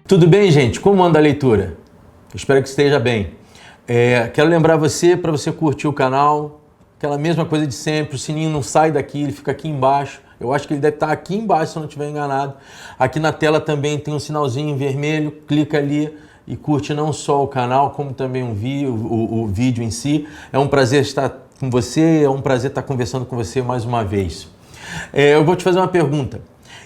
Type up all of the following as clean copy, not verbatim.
Tudo bem, gente? Como anda a leitura? Eu espero que esteja bem. Quero lembrar você, para você curtir o canal, aquela mesma coisa de sempre, o sininho não sai daqui, ele fica aqui embaixo. Eu acho que ele deve estar aqui embaixo, se eu não estiver enganado. Aqui na tela também tem um sinalzinho vermelho, clica ali e curte não só o canal, como também o vídeo em si. É um prazer estar com você, é um prazer estar conversando com você mais uma vez. Eu vou te fazer uma pergunta.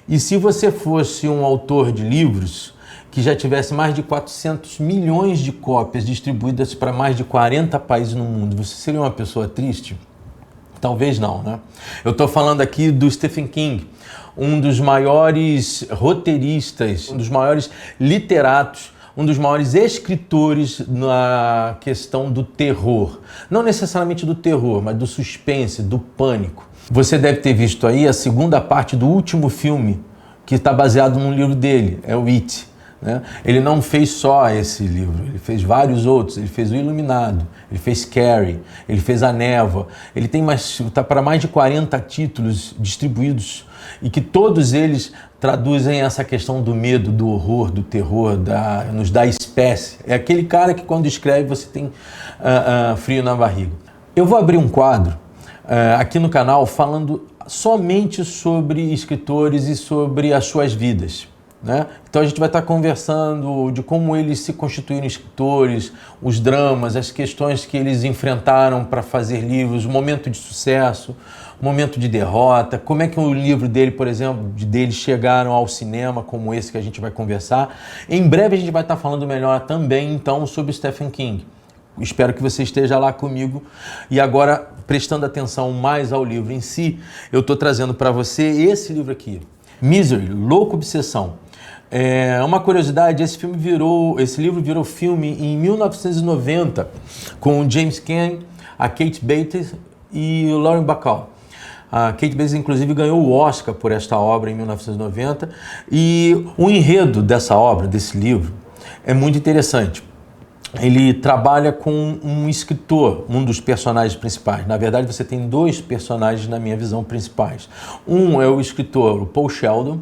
E se você fosse um autor de livros que já tivesse mais de 400 milhões de cópias distribuídas para mais de 40 países no mundo, você seria uma pessoa triste? Talvez não, né? Eu estou falando aqui do Stephen King, um dos maiores roteiristas, um dos maiores literatos, um dos maiores escritores na questão do terror. Não necessariamente do terror, mas do suspense, do pânico. Você deve ter visto aí a segunda parte do último filme, que está baseado num livro dele, é o It. Né? Ele não fez só esse livro, ele fez vários outros. Ele fez O Iluminado, ele fez Carrie, ele fez A Névoa. Ele tem está para mais de 40 títulos distribuídos e que todos eles traduzem essa questão do medo, do horror, do terror, nos dá espécie. É aquele cara que quando escreve você tem frio na barriga. Eu vou abrir um quadro aqui no canal falando somente sobre escritores e sobre as suas vidas. Né? Então a gente vai estar conversando de como eles se constituíram escritores, os dramas, as questões que eles enfrentaram para fazer livros, o momento de sucesso, o momento de derrota, como é que o livro dele, por exemplo, deles chegaram ao cinema, como esse que a gente vai conversar. Em breve a gente vai estar falando melhor também então sobre Stephen King. Espero que você esteja lá comigo. E agora, prestando atenção mais ao livro em si, eu estou trazendo para você esse livro aqui, Misery, Louca Obsessão. Uma curiosidade, esse livro virou filme em 1990 com o James Caan, a Kate Bates e o Lauren Bacall. A Kate Bates, inclusive, ganhou o Oscar por esta obra em 1990 e o enredo dessa obra, desse livro, é muito interessante. Ele trabalha com um escritor, um dos personagens principais. Na verdade, você tem dois personagens, na minha visão, principais. Um é o escritor, o Paul Sheldon,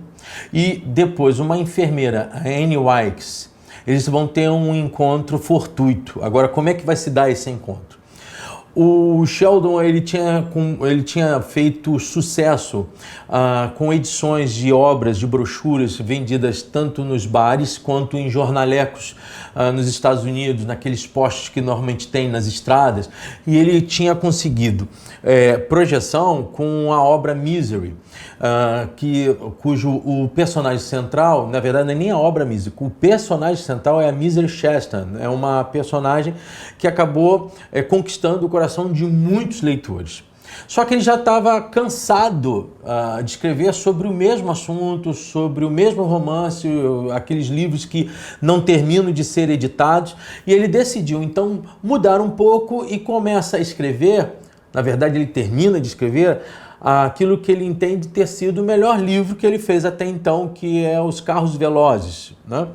e depois uma enfermeira, a Annie Wilkes. Eles vão ter um encontro fortuito. Agora, como é que vai se dar esse encontro? O Sheldon ele tinha feito sucesso com edições de obras, de brochuras vendidas tanto nos bares quanto em jornalecos nos Estados Unidos, naqueles postos que normalmente tem nas estradas, e ele tinha conseguido projeção com a obra Misery, cujo o personagem central, na verdade não é nem a obra Misery, o personagem central é a Misery Chastain, é uma personagem que acabou conquistando o coração de muitos leitores. Só que ele já estava cansado de escrever sobre o mesmo assunto, sobre o mesmo romance, aqueles livros que não terminam de ser editados, e ele decidiu então mudar um pouco e começa a escrever, na verdade ele termina de escrever, aquilo que ele entende ter sido o melhor livro que ele fez até então, que é Os Carros Velozes, né?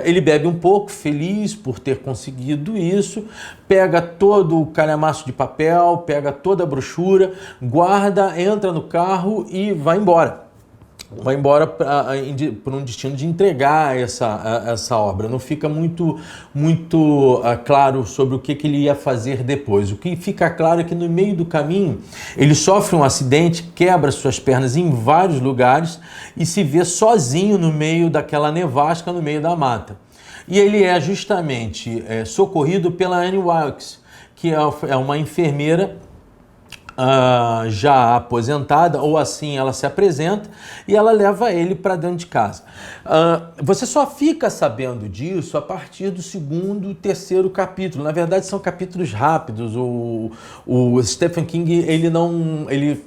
Ele bebe um pouco, feliz por ter conseguido isso, pega todo o calhamaço de papel, pega toda a brochura, guarda, entra no carro e vai embora. Vai embora para um destino de entregar essa obra. Não fica muito claro sobre o que ele ia fazer depois. O que fica claro é que no meio do caminho ele sofre um acidente, quebra suas pernas em vários lugares e se vê sozinho no meio daquela nevasca, no meio da mata. E ele é justamente socorrido pela Annie Wilkes, que é uma enfermeira já aposentada, ou assim ela se apresenta, e ela leva ele para dentro de casa. Você só fica sabendo disso a partir do segundo e terceiro capítulo. Na verdade, são capítulos rápidos. O Stephen King, ele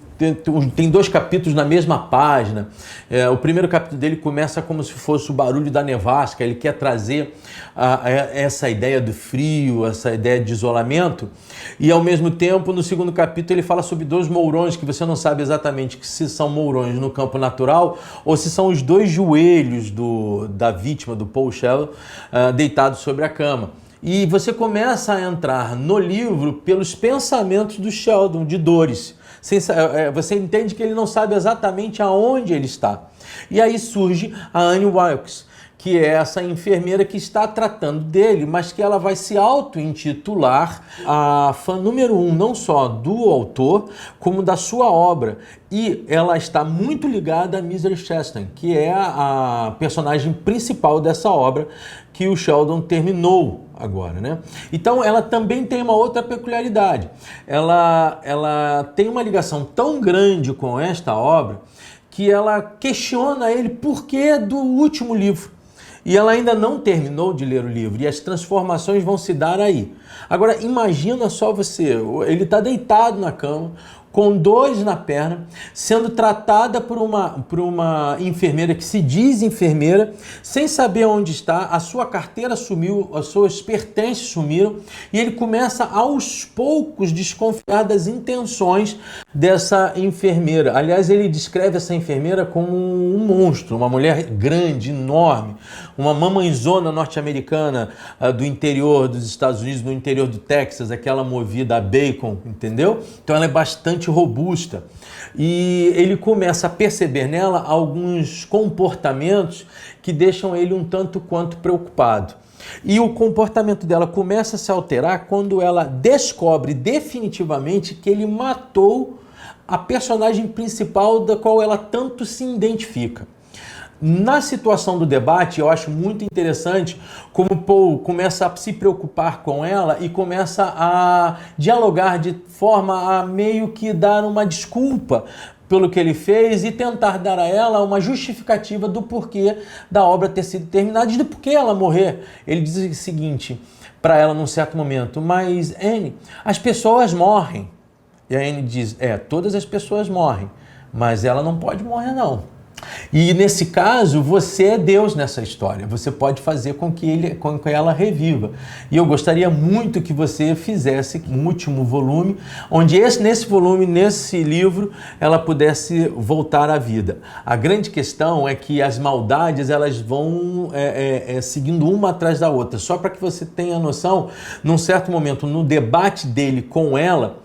tem dois capítulos na mesma página. O primeiro capítulo dele começa como se fosse o barulho da nevasca. Ele quer trazer essa ideia do frio, essa ideia de isolamento. E ao mesmo tempo, no segundo capítulo, ele fala sobre dois mourões que você não sabe exatamente se são mourões no campo natural ou se são os dois joelhos da vítima, do Paul Sheldon, deitados sobre a cama. E você começa a entrar no livro pelos pensamentos do Sheldon, de dores. Você entende que ele não sabe exatamente aonde ele está. E aí surge a Annie Wilkes, que é essa enfermeira que está tratando dele, mas que ela vai se auto-intitular a fã número 1, não só do autor, como da sua obra. E ela está muito ligada a Mrs. Chastain, que é a personagem principal dessa obra que o Sheldon terminou agora, né? Então ela também tem uma outra peculiaridade. Ela tem uma ligação tão grande com esta obra que ela questiona ele por que do último livro. E ela ainda não terminou de ler o livro e as transformações vão se dar aí. Agora, imagina só você, ele está deitado na cama, com dores na perna, sendo tratada por uma enfermeira que se diz enfermeira, sem saber onde está, a sua carteira sumiu, as suas pertences sumiram, e ele começa aos poucos desconfiar das intenções dessa enfermeira. Aliás, ele descreve essa enfermeira como um monstro, uma mulher grande, enorme, uma mamãezona norte-americana do interior dos Estados Unidos, no interior do Texas, aquela movida a bacon, entendeu? Então ela é bastante robusta, e ele começa a perceber nela alguns comportamentos que deixam ele um tanto quanto preocupado. E o comportamento dela começa a se alterar quando ela descobre definitivamente que ele matou a personagem principal da qual ela tanto se identifica. Na situação do debate, eu acho muito interessante como Paul começa a se preocupar com ela e começa a dialogar de forma a meio que dar uma desculpa pelo que ele fez e tentar dar a ela uma justificativa do porquê da obra ter sido terminada e do porquê ela morrer. Ele diz o seguinte para ela num certo momento: mas Annie, as pessoas morrem. E a Annie diz: todas as pessoas morrem, mas ela não pode morrer não. E nesse caso, você é Deus nessa história. Você pode fazer com que ela reviva. E eu gostaria muito que você fizesse um último volume, onde nesse volume, nesse livro, ela pudesse voltar à vida. A grande questão é que as maldades elas vão seguindo uma atrás da outra. Só para que você tenha noção, num certo momento, no debate dele com ela,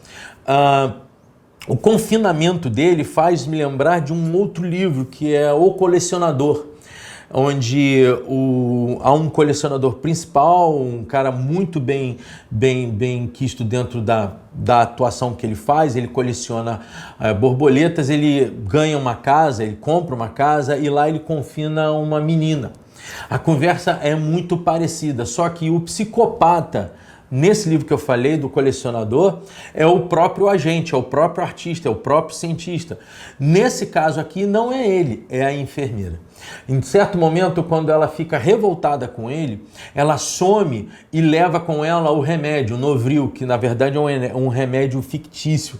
o confinamento dele faz me lembrar de um outro livro que é O Colecionador, onde há um colecionador principal, um cara muito bem quisto dentro da atuação que ele faz. Ele coleciona borboletas, ele ganha uma casa, ele compra uma casa e lá ele confina uma menina. A conversa é muito parecida, só que o psicopata nesse livro que eu falei, do colecionador, é o próprio agente, é o próprio artista, é o próprio cientista. Nesse caso aqui, não é ele, é a enfermeira. Em certo momento, quando ela fica revoltada com ele, ela some e leva com ela o remédio, o Novril, que na verdade é um remédio fictício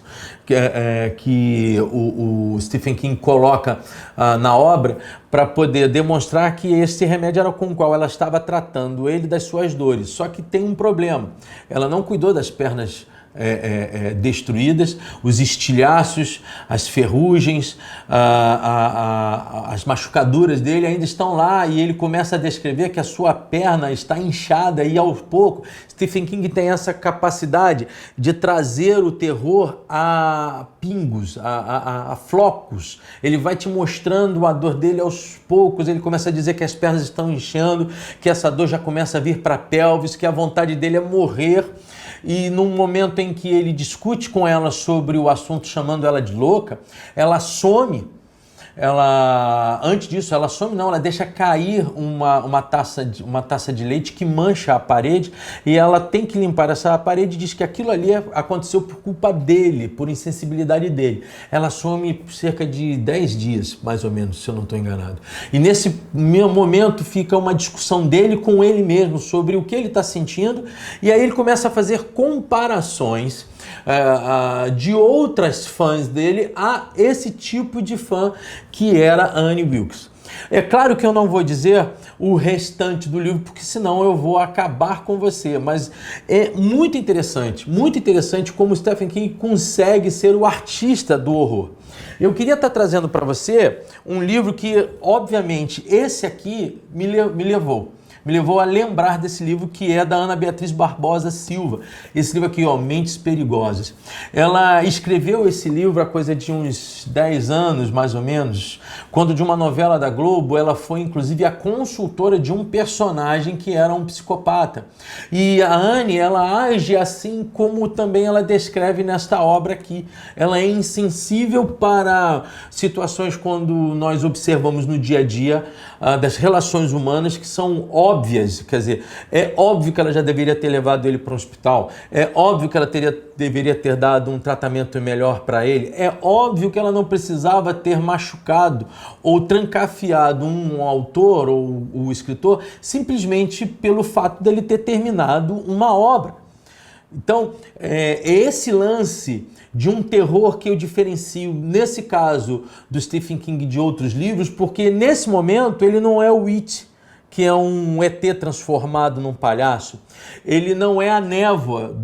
que o Stephen King coloca na obra para poder demonstrar que esse remédio era com o qual ela estava tratando ele das suas dores. Só que tem um problema, ela não cuidou das pernas destruídas, os estilhaços, as ferrugens, as machucaduras dele ainda estão lá, e ele começa a descrever que a sua perna está inchada, e aos poucos Stephen King tem essa capacidade de trazer o terror a pingos, a flocos. Ele vai te mostrando a dor dele aos poucos. Ele começa a dizer que as pernas estão inchando, que essa dor já começa a vir para a pelvis, que a vontade dele é morrer. E num momento em que ele discute com ela sobre o assunto, chamando ela de louca, ela some. Antes disso, ela some não, ela deixa cair uma taça de leite que mancha a parede, e ela tem que limpar essa parede e diz que aquilo ali aconteceu por culpa dele, por insensibilidade dele. Ela some por cerca de 10 dias, mais ou menos, se eu não estou enganado. E nesse momento fica uma discussão dele com ele mesmo sobre o que ele está sentindo, e aí ele começa a fazer comparações de outras fãs dele a esse tipo de fã que era Annie Wilkes. É claro que eu não vou dizer o restante do livro, porque senão eu vou acabar com você, mas é muito interessante como Stephen King consegue ser o artista do horror. Eu queria estar trazendo para você um livro que, obviamente, esse aqui me levou. me levou a lembrar desse livro que é da Ana Beatriz Barbosa Silva. Esse livro aqui, ó, Mentes Perigosas. Ela escreveu esse livro há coisa de uns 10 anos, mais ou menos, quando de uma novela da Globo, ela foi inclusive a consultora de um personagem que era um psicopata. E a Anne, ela age assim como também ela descreve nesta obra aqui. Ela é insensível para situações quando nós observamos no dia a dia das relações humanas que são óbvias, quer dizer, é óbvio que ela já deveria ter levado ele para um hospital, é óbvio que ela deveria ter dado um tratamento melhor para ele, é óbvio que ela não precisava ter machucado ou trancafiado um autor ou o escritor simplesmente pelo fato dele ter terminado uma obra. Então, esse lance de um terror que eu diferencio, nesse caso, do Stephen King de outros livros, porque nesse momento ele não é o It, que é um ET transformado num palhaço. Ele não é a névoa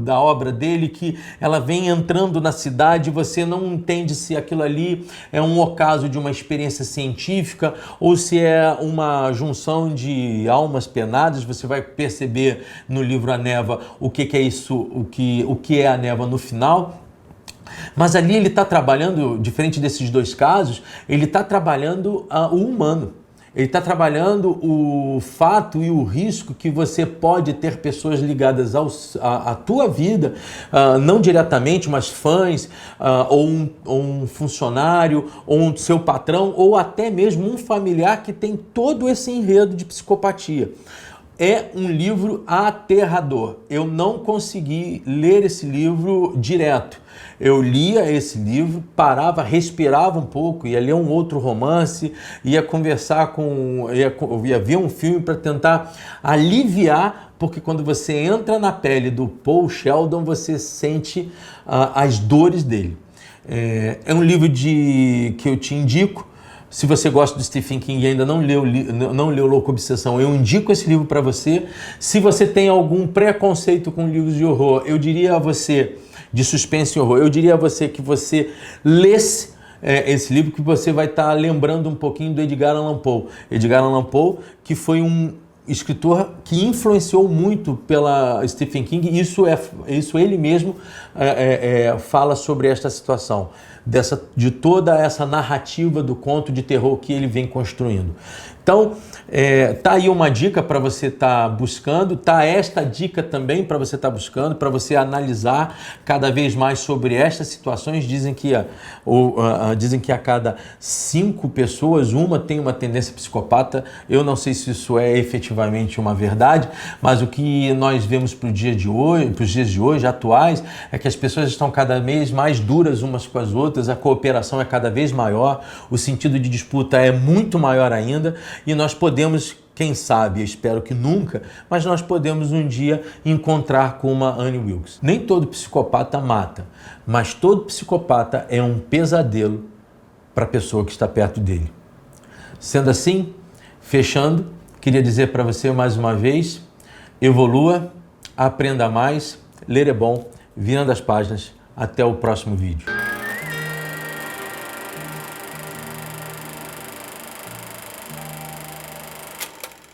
da obra dele, que ela vem entrando na cidade e você não entende se aquilo ali é um ocaso de uma experiência científica ou se é uma junção de almas penadas. Você vai perceber no livro A Névoa o que é isso, o que é a névoa no final. Mas ali ele está trabalhando, diferente desses dois casos, ele está trabalhando o humano. Ele está trabalhando o fato e o risco que você pode ter pessoas ligadas à tua vida, não diretamente, mas fãs, ou um funcionário, ou um seu patrão, ou até mesmo um familiar que tem todo esse enredo de psicopatia. É um livro aterrador. Eu não consegui ler esse livro direto. Eu lia esse livro, parava, respirava um pouco, ia ler um outro romance, ia conversar ia ver um filme para tentar aliviar, porque quando você entra na pele do Paul Sheldon, você sente as dores dele. É um livro que eu te indico. Se você gosta do Stephen King e ainda não leu Louco Obsessão, eu indico esse livro para você. Se você tem algum preconceito com livros de horror, eu diria a você, de suspense e horror, eu diria a você que você lesse esse livro, que você vai estar lembrando um pouquinho do Edgar Allan Poe. Edgar Allan Poe, que foi um escritor que influenciou muito pela Stephen King, isso ele mesmo fala sobre esta situação, de toda essa narrativa do conto de terror que ele vem construindo. Então, tá aí uma dica para você estar buscando, tá esta dica também para você estar buscando, para você analisar cada vez mais sobre estas situações. Dizem que a cada 5 pessoas, uma tem uma tendência psicopata. Eu não sei se isso é efetivamente uma verdade, mas o que nós vemos para os dias de hoje, atuais, é que as pessoas estão cada vez mais duras umas com as outras, a cooperação é cada vez maior, o sentido de disputa é muito maior ainda, e nós podemos, quem sabe, espero que nunca, mas nós podemos um dia encontrar com uma Annie Wilkes. Nem todo psicopata mata, mas todo psicopata é um pesadelo para a pessoa que está perto dele. Sendo assim, fechando, queria dizer para você mais uma vez, evolua, aprenda mais, ler é bom, virando as páginas. Até o próximo vídeo.